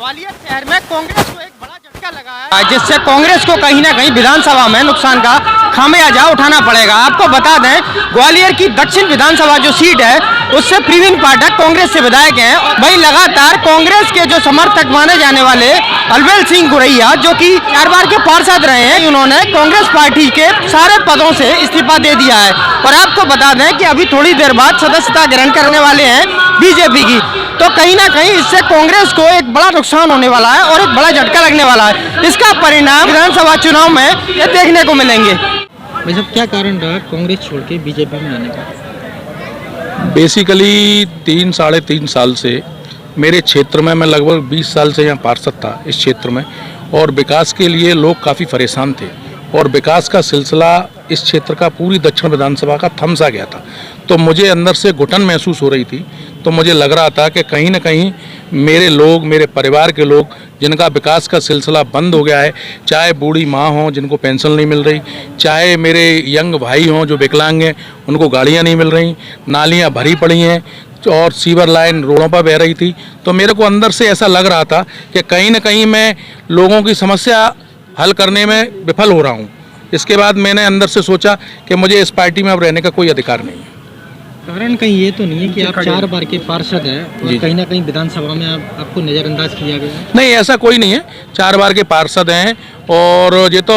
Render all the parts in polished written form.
ग्वालियर शहर में कांग्रेस को एक बड़ा झटका लगा है, जिससे कांग्रेस को कहीं ना कहीं विधानसभा में नुकसान का खामियाजा उठाना पड़ेगा। आपको बता दें, ग्वालियर की दक्षिण विधानसभा जो सीट है उससे प्रवीण पाठक कांग्रेस से विधायक हैं। वही लगातार कांग्रेस के जो समर्थक माने जाने वाले अलबेल सिंह गुरैया, जो कि 4 बार के पार्षद रहे हैं, उन्होंने कांग्रेस पार्टी के सारे पदों से इस्तीफा दे दिया है। और आपको बता दें कि अभी थोड़ी देर बाद सदस्यता ग्रहण करने वाले हैं बीजेपी की। तो कहीं ना कहीं इससे कांग्रेस को एक बड़ा नुकसान होने वाला है और एक बड़ा झटका लगने वाला है। इसका परिणाम विधानसभा चुनाव में ये देखने को मिलेंगे। भाई साहब, क्या कारण रहा कांग्रेस छोड़ के बीजेपी में आने का? बेसिकली 3-3.5 साल से मेरे क्षेत्र में, मैं लगभग 20 साल से यहाँ पार्षद था इस क्षेत्र में, और विकास के लिए लोग काफ़ी परेशान थे और विकास का सिलसिला इस क्षेत्र का पूरी दक्षिण विधानसभा का थम सा गया था। तो मुझे अंदर से घुटन महसूस हो रही थी। तो मुझे लग रहा था कि कहीं ना कहीं मेरे लोग, मेरे परिवार के लोग जिनका विकास का सिलसिला बंद हो गया है, चाहे बूढ़ी माँ हों जिनको पेंशन नहीं मिल रही, चाहे मेरे यंग भाई हों जो विकलांग हैं उनको गाड़ियाँ नहीं मिल रही, नालियाँ भरी पड़ी हैं और सीवर लाइन रोडों पर बह रही थी। तो मेरे को अंदर से ऐसा लग रहा था कि कहीं ना कहीं मैं लोगों की समस्या हल करने में विफल हो रहा हूँ। इसके बाद मैंने अंदर से सोचा कि मुझे इस पार्टी में अब रहने का कोई अधिकार नहीं है। कारण कहीं ये तो नहीं है कि आप 4 बार के पार्षद हैं और कहीं ना कहीं विधानसभा में आपको नज़रअंदाज किया गया है? नहीं, ऐसा कोई नहीं है। 4 बार के पार्षद हैं और ये तो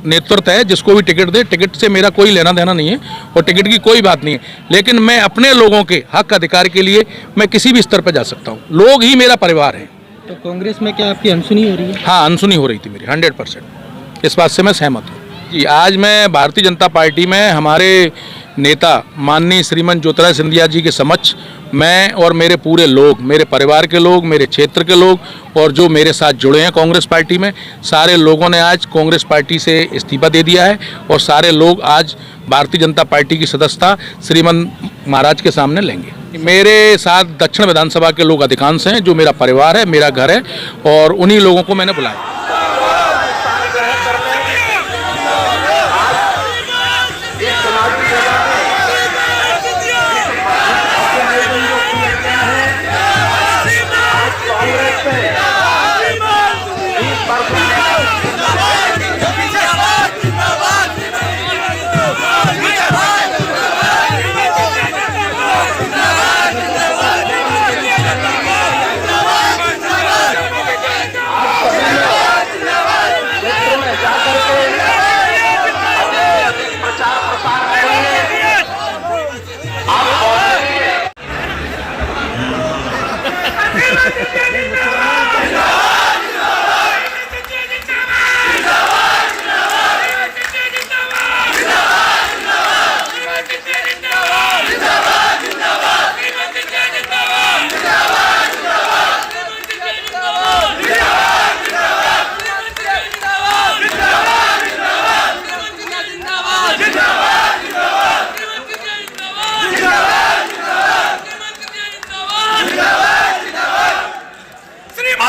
नेतृत्व है, जिसको भी टिकट दे, टिकट से मेरा कोई लेना देना नहीं है और टिकट की कोई बात नहीं है। लेकिन मैं अपने लोगों के हक अधिकार के लिए मैं किसी भी स्तर पर जा सकता हूँ। लोग ही मेरा परिवार है। तो कांग्रेस में क्या आपकी अनसुनी हो रही है? हाँ, अनसुनी हो रही थी मेरी 100%। इस बात से मैं सहमत हूँ जी। आज मैं भारतीय जनता पार्टी में हमारे नेता माननीय श्रीमान ज्योतिरादित्य सिंधिया जी के समक्ष मैं और मेरे पूरे लोग, मेरे परिवार के लोग, मेरे क्षेत्र के लोग और जो मेरे साथ जुड़े हैं कांग्रेस पार्टी में, सारे लोगों ने आज कांग्रेस पार्टी से इस्तीफा दे दिया है और सारे लोग आज भारतीय जनता पार्टी की सदस्यता श्रीमान महाराज के सामने लेंगे। मेरे साथ दक्षिण विधानसभा के लोग अधिकांश हैं, जो मेरा परिवार है, मेरा घर है, और उन्हीं लोगों को मैंने बुलाया।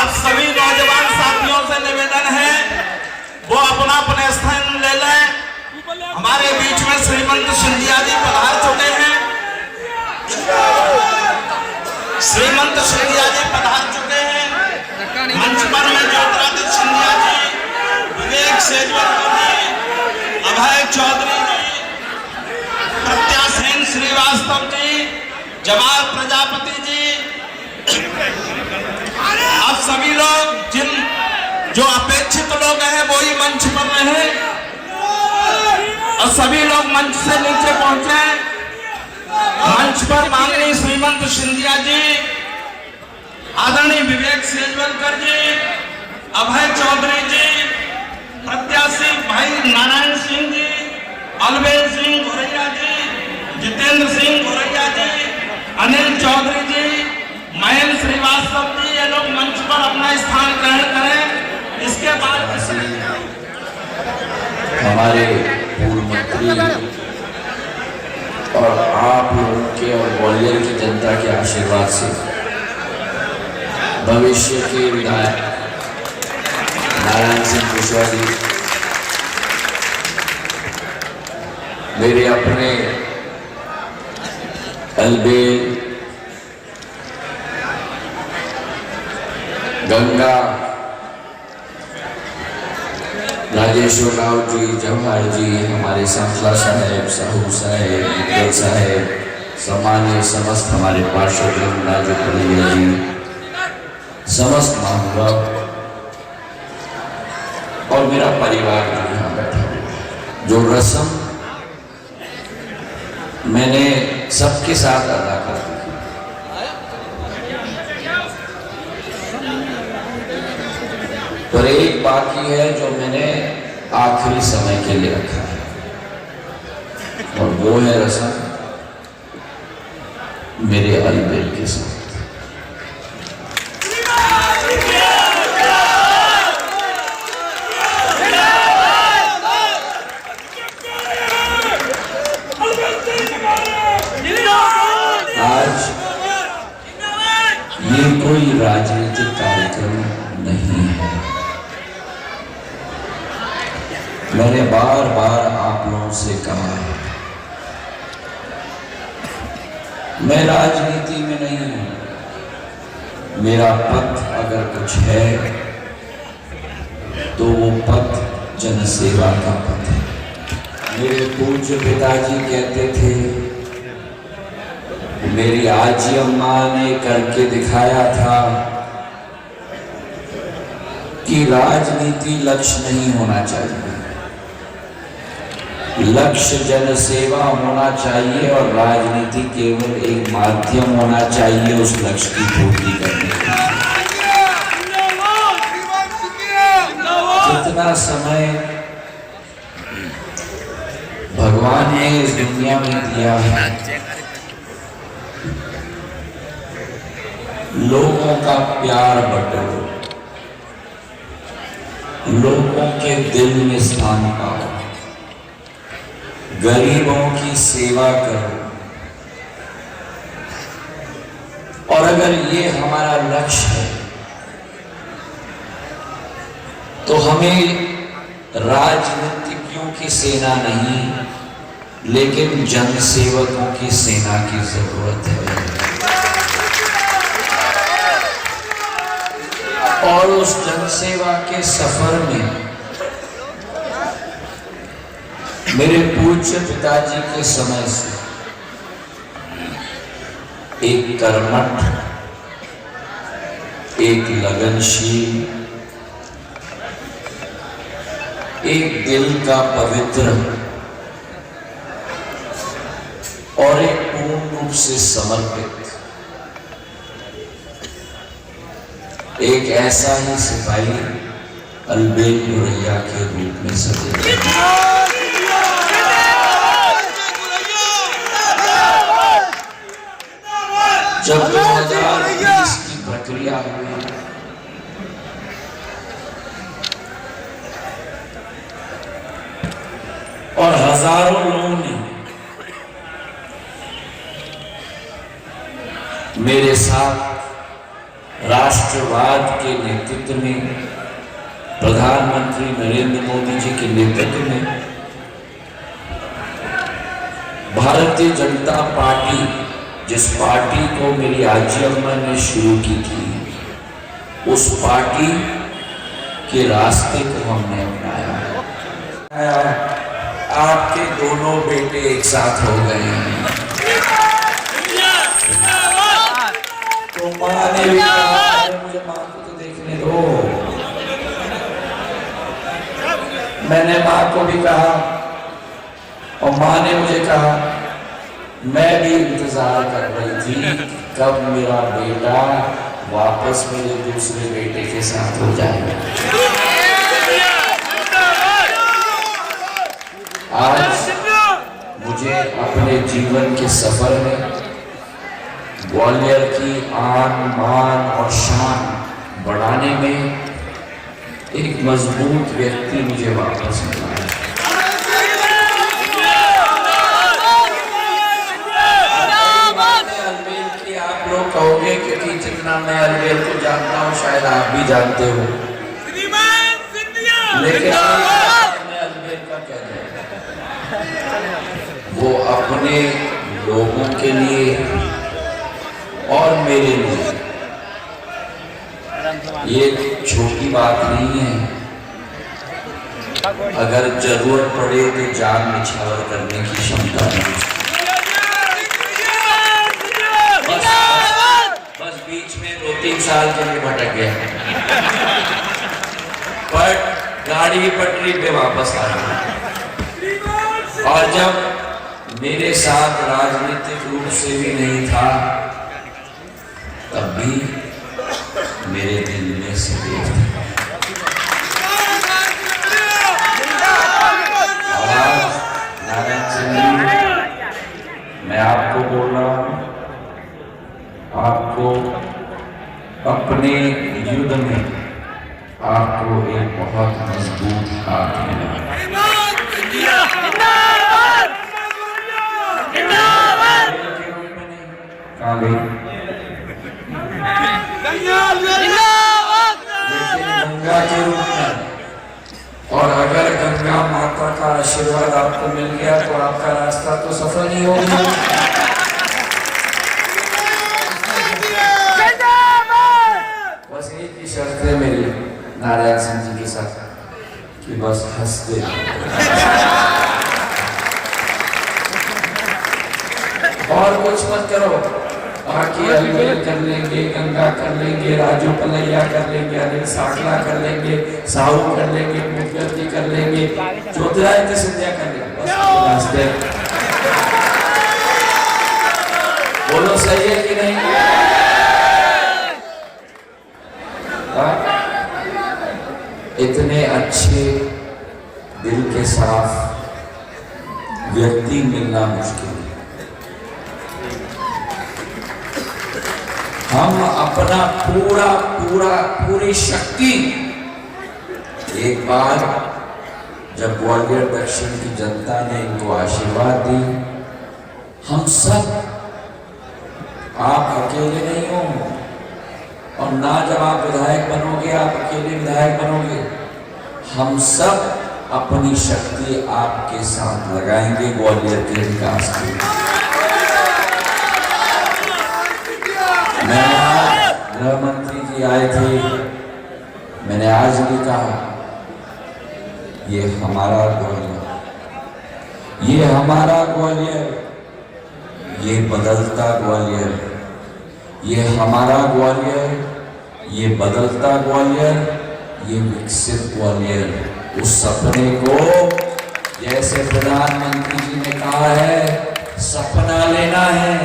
सभी नौजवान साथियों से निवेदन है वो अपना अपने स्थान ले लें। हमारे बीच में श्रीमंत सिंधिया जी पधार चुके हैं। श्रीमंत सिंधिया जी पधार चुके हैं। मंच पर में ज्योतिरादित्य सिंधिया जी, विवेक सेजवलकर जी, अभय चौधरी जी, प्रत्यासेन श्रीवास्तव जी, जवाहर प्रजापति जी, आप सभी लोग जो अपेक्षित लोग हैं वो ही मंच पर रहे और सभी लोग मंच से नीचे पहुंचे। मंच पर माननीय श्रीमंत सिंधिया जी, आदरणीय विवेक सेजवलकर जी, अभय चौधरी जी, प्रत्याशी भाई नारायण सिंह जी, अलबेल सिंह गुरैया जी, जितेंद्र सिंह गुरैया जी, अनिल चौधरी जी, महेंद्र श्रीवास्तव जी, ये लोग मंच पर अपना स्थान ग्रहण करें। इसके बाद हमारे पूर्व मंत्री और आप लोगों के और ग्वालियर की जनता के आशीर्वाद से भविष्य के विधायक नारायण सिंह कुशवाहा जी मेरे अपने अलबेल गंगा, राजेश्वर राव जी, जवाहर जी, हमारे सांसला साहेब, साहू साहेब, मित्तल साहेब, सम्मान्य समस्त हमारे पार्षद राजू कन्हैया जी, समस्त महानुभाव और मेरा परिवार जो यहाँ बैठा हुआ, जो रस्म मैंने सबके साथ अदा कर दी, पर एक बाकी है जो मैंने आखिरी समय के लिए रखा है, और वो है रस्म मेरे अलबेल के साथ। आज ये कोई राजनीतिक कार्यक्रम नहीं है। मैंने बार बार आप लोगों से कहा है, मैं राजनीति में नहीं हूं। मेरा पथ अगर कुछ है तो वो पथ जनसेवा का पथ है। मेरे पूज्य पिताजी कहते थे, मेरी आजी अम्मा ने करके दिखाया था कि राजनीति लक्ष्य नहीं होना चाहिए, लक्ष्य जनसेवा होना चाहिए और राजनीति केवल एक माध्यम होना चाहिए उस लक्ष्य की पूर्ति करने के लिए। जितना समय भगवान ने इस दुनिया में दिया है, लोगों का प्यार बटो, लोगों के दिल में स्थान पाओ, गरीबों की सेवा करो, और अगर ये हमारा लक्ष्य है तो हमें राजनीतिज्ञों की सेना नहीं लेकिन जनसेवकों की सेना की जरूरत है। और उस जनसेवा के सफर में मेरे पूज्य पिताजी के समय से एक कर्मठ, एक लगनशील, एक दिल का पवित्र और एक पूर्ण रूप से समर्पित, एक ऐसा ही सिपाही अलबेल गुरैया के रूप में सजे। जब 2020 की प्रक्रिया हुई और हजारों लोगों ने मेरे साथ राष्ट्रवाद के नेतृत्व में, प्रधानमंत्री नरेंद्र मोदी जी के नेतृत्व में भारतीय जनता पार्टी, जिस पार्टी को मेरी आजी अम्मा ने शुरू की थी, उस पार्टी के रास्ते को हमने अपनाया। आपके दोनों बेटे एक साथ हो गए हैं, तो माँ ने भी कहा, मुझे माँ को तो देखने दो। मैंने माँ को भी कहा और माँ ने मुझे कहा, मैं भी इंतजार कर रही थी कब मेरा बेटा वापस मेरे दूसरे बेटे के साथ हो जाएगा। आज मुझे अपने जीवन के सफर में ग्वालियर की आन मान और शान बढ़ाने में एक मजबूत व्यक्ति मुझे वापस मिला है। कहोगे क्योंकि जितना मैं अलबेल को जानता हूँ शायद आप भी जानते हो, लेकिन मैं अलबेल का कह रहा हूँ, वो अपने लोगों के लिए और मेरे लिए ये छोटी बात नहीं है। अगर जरूरत पड़े तो जान निछावर करने की क्षमता नहीं। बस बीच में 2-3 साल के लिए भटक गया, पर गाड़ी की पटरी पे वापस आ गई। और जब मेरे साथ राजनीतिक रूप से भी नहीं था, तब भी मेरे दिल में सदैव था। और आज नारायण सिंह जी, मैं आपको बोल रहा हूं, आपको अपने युद्ध में आपको एक बहुत मजबूत हाथ मिला। कहाँ गई? गंगा के रूप में। और अगर गंगा माता का आशीर्वाद आपको मिल गया तो आपका रास्ता तो सफल ही हो गया। बस एक ही शर्त है मेरी नारायण सिंह जी के साथ कि बस हंसते और कुछ मत करो। बाकी अलवेल कर लेंगे, गंगा कर लेंगे, राजू पलैया कर लेंगे, अनिल साकला कर लेंगे, साहू कर लेंगे, मुखर्जी कर लेंगे, ज्योतिरादित्य सिंधिया कर लेंगे। बस बोलो सही है कि नहीं? इतने अच्छे दिल के साफ व्यक्ति मिलना मुश्किल है। हम अपना पूरी शक्ति, एक बार जब ग्वालियर दक्षिण की जनता ने इनको आशीर्वाद दी, हम सब, आप अकेले नहीं हो, और ना जब आप विधायक बनोगे आप अकेले विधायक बनोगे, हम सब अपनी शक्ति आपके साथ लगाएंगे ग्वालियर के विकास के लिए। मैं आज गृह मंत्री जी आए थे, मैंने आज भी कहा ये हमारा ग्वालियर, ये हमारा ग्वालियर, ये बदलता ग्वालियर, ये हमारा ग्वालियर, ये बदलता ग्वालियर, ये विकसित ग्वालियर। उस सपने को, जैसे प्रधानमंत्री जी ने कहा है, सपना लेना है,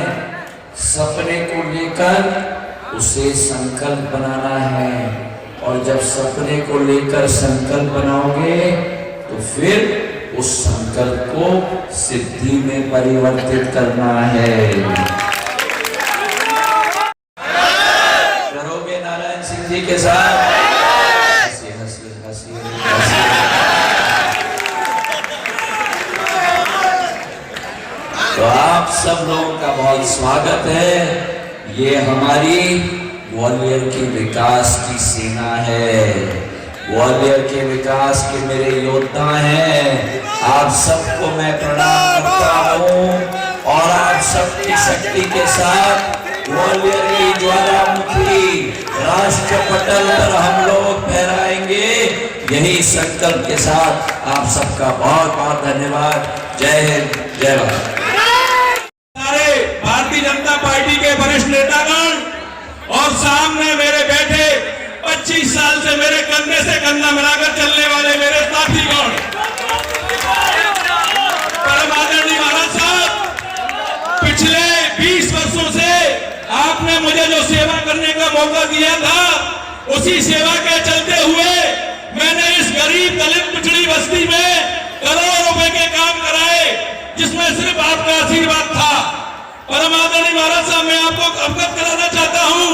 सपने को लेकर उसे संकल्प बनाना है। और जब सपने को लेकर संकल्प बनाओगे तो फिर उस संकल्प को सिद्धि में परिवर्तित करना है। करोगे नारायण सिंह जी के साथ? हंसी हंसी हंसी हंसी। तो आप सब लोगों का बहुत स्वागत है। ये हमारी ग्वालियर के विकास की सेना है, ग्वालियर के विकास के मेरे योद्धा हैं। आप सबको मैं प्रणाम करता हूँ और आप सबकी शक्ति के साथ ग्वालियर की ज्वालामुखी राष्ट्र पटल पर हम लोग फहराएंगे। यही संकल्प के साथ आप सबका बहुत बहुत धन्यवाद। जय हिंद, जय भारत। भारतीय जनता पार्टी के वरिष्ठ नेतागण और सामने मेरे बैठे 25 साल से मेरे कंधे से कंधा मिलाकर चलने वाले मेरे साथीगण, परम आदरणीय महाराज साहब, पिछले 20 वर्षों से आपने मुझे जो सेवा करने का मौका दिया था, उसी सेवा के चलते हुए मैंने इस गरीब दलित पिछड़ी बस्ती में करोड़ों रुपए के काम कराए, जिसमें सिर्फ आपका आशीर्वाद था। परम आदरणीय महाराज साहब, मैं आपको अवगत कराना चाहता हूं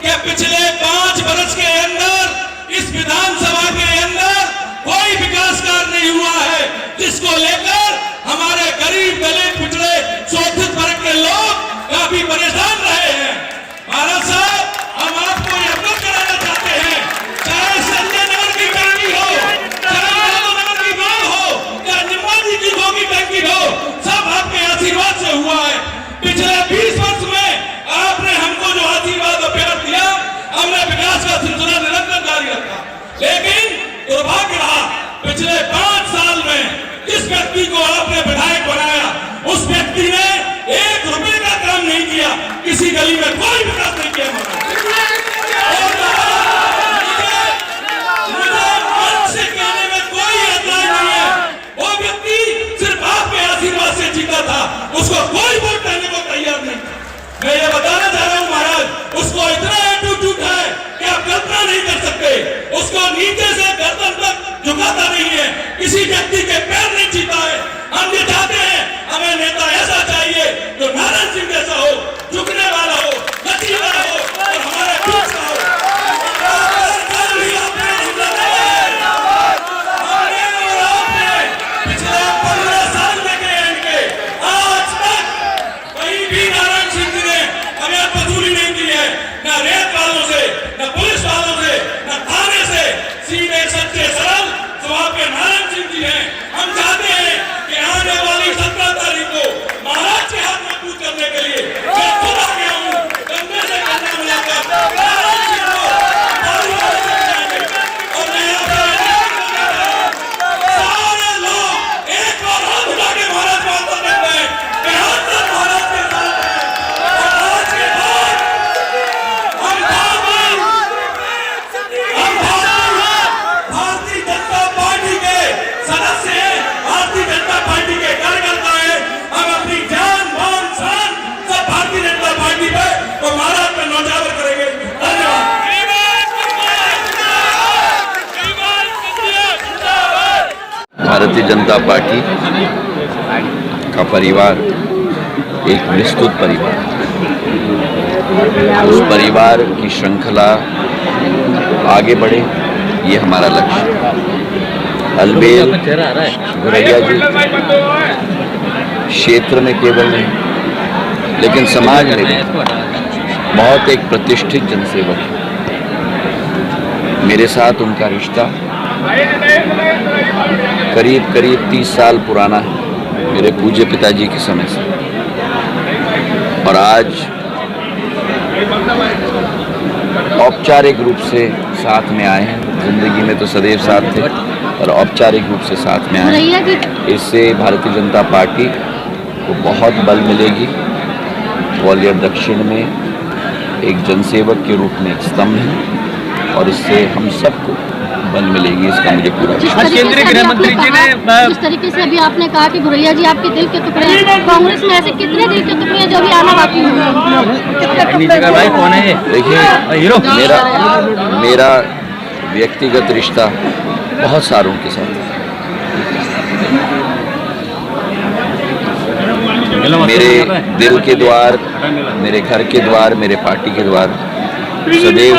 कि पिछले 5 वर्ष के अंदर इस विधानसभा के अंदर कोई विकास कार्य नहीं हुआ है, जिसको लेकर हमारे गरीब दलित पिछड़े शोषित वर्ग के लोग काफी परेशान रहे हैं। महाराज साहब, हम आपको अवगत कराना चाहते हैं, चाहे संजय नगर की टंकी हो, चाहे यादव नगर की मांग हो, चाहे निम्बाजी की गोगी टंकी हो, सब आपके आशीर्वाद से हुआ है। पिछले 20 वर्ष में आपने हमको जो आशीर्वाद और प्यार दिया, हमने विकास का सिलसिला निरंतर लेकिन दुर्भाग्य रहा पिछले 5 साल में जिस व्यक्ति को आपने विधायक बनाया उस व्यक्ति ने 1 रुपए का काम नहीं किया, किसी गली में कोई विकास नहीं किया। मुझे मन से कहने में कोई एतराज नहीं है, वो व्यक्ति सिर्फ आपके आशीर्वाद से जीता था, उसको कोई वोट देने को तैयार नहीं। मैं ये बताना चाह रहा हूँ महाराज, उसको इतना एटीट्यूड है कि आप कल्पना नहीं कर सकते। उसको नीचे से गर्दन तक झुकाता नहीं है, किसी व्यक्ति के पैर नहीं छीता है। हम ये चाहते हैं हमें नेता ऐसा चाहिए जो नारायण सिंह जैसा हो, झुकने वाला हो, लचीला हो और हमारे बीच का हो। पिछले 15 साल देखे इनके, आज तक कहीं भी नारायण सिंह जी ने हमें वसूली नहीं की है, न रेत वालों से, न पुलिस वालों से, न थाने से। सीधे सच्चे सरल स्वभाव के नारायण सिंह जी हैं। हम चाहते हैं कि आने वाली 17 तारीख को महाराज के हाथ मजबूत करने के लिए मैं खुद आ गया हूँ, कंधे से कंधा मिलाकर नारायण सिंह को परिवार से मिलाएंगे। और मैं यहाँ पे सारे लोग एक बार हाथ उठा के महाराज को आशीर्वाद देते हैं कि हम सब महाराज के साथ हैं। और आज के बाद हम भारतीय जनता पार्टी के सदस्य हैं, भारतीय जनता पार्टी के कार्यकर्ता हैं। हम अपनी जान मान शान सब भारतीय जनता पार्टी पे और महाराज पे न्यौछावर करेंगे। भारतीय जनता पार्टी का परिवार एक विस्तृत परिवार, उस परिवार की श्रृंखला आगे बढ़े, ये हमारा लक्ष्य। अलबेल गुरैया जी क्षेत्र में केवल नहीं लेकिन समाज में भी बहुत एक प्रतिष्ठित जनसेवक है। मेरे साथ उनका रिश्ता करीब 30 साल पुराना है, मेरे पूज्य पिताजी के समय से। और आज औपचारिक रूप से साथ में आए हैं, जिंदगी में तो सदैव साथ थे और औपचारिक रूप से साथ में आए हैं। इससे भारतीय जनता पार्टी को बहुत बल मिलेगी। ग्वालियर दक्षिण में एक जनसेवक के रूप में एक स्तंभ है और इससे हम सबको बल मिलेगी, इसका मुझे पूरा विश्वास। केंद्रीय गृह मंत्री जी ने जिस तरीके से अभी आपने कहा कि गुरैया जी आपके दिल के टुकड़े हैं, कांग्रेस में ऐसे कितने दिल के टुकड़े हैं जो अभी आना बाकी होंगे? भाई कौन है ये? देखिए, मेरा व्यक्तिगत रिश्ता बहुत सारों के साथ है। मेरे दिल के द्वार, मेरे घर के द्वार, मेरे पार्टी के द्वार सदैव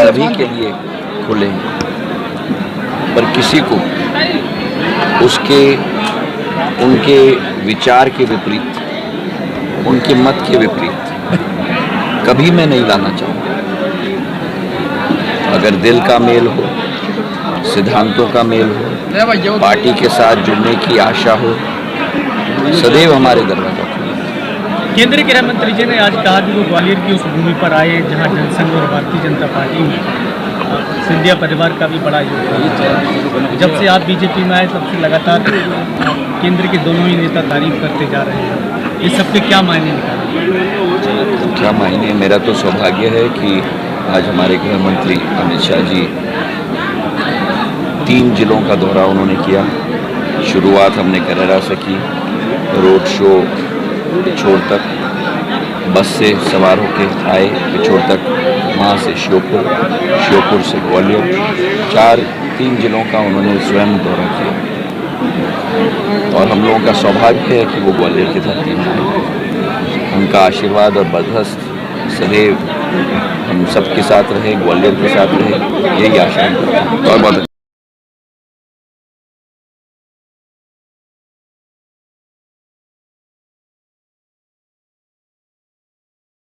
सभी के लिए खुले हैं। पर किसी को उनके विचार के विपरीत, उनके मत के विपरीत कभी मैं नहीं लाना चाहूँगा। अगर दिल का मेल हो, सिद्धांतों का मेल हो, पार्टी के साथ जुड़ने की आशा हो, सदैव हमारे दरवाजा खुला। केंद्रीय गृह मंत्री जी ने आज कहा कि वो ग्वालियर की उस भूमि पर आए जहां जनसंघ और भारतीय जनता पार्टी में सिंधिया परिवार का भी बड़ा योगदान है। जब से आप बीजेपी में आए तब से लगातार केंद्र के दोनों ही नेता तारीफ करते जा रहे हैं, इस सब के क्या मायने निकाले? क्या मायने? मेरा तो सौभाग्य है कि आज हमारे गृह मंत्री अमित शाह जी 3 जिलों का दौरा उन्होंने किया। शुरुआत हमने कररा से की, रोड शो पिछोर तक, बस से सवार होके आए पिछोर तक, वहाँ से श्योपुर से ग्वालियर, 3 जिलों का उन्होंने स्वयं दौरा किया। और हम लोगों का सौभाग्य है कि वो ग्वालियर की धरती में आए। उनका आशीर्वाद और बदहस्त सदैव हम सबके साथ रहे, ग्वालियर के साथ रहे, यही आशा है। बहुत बहुत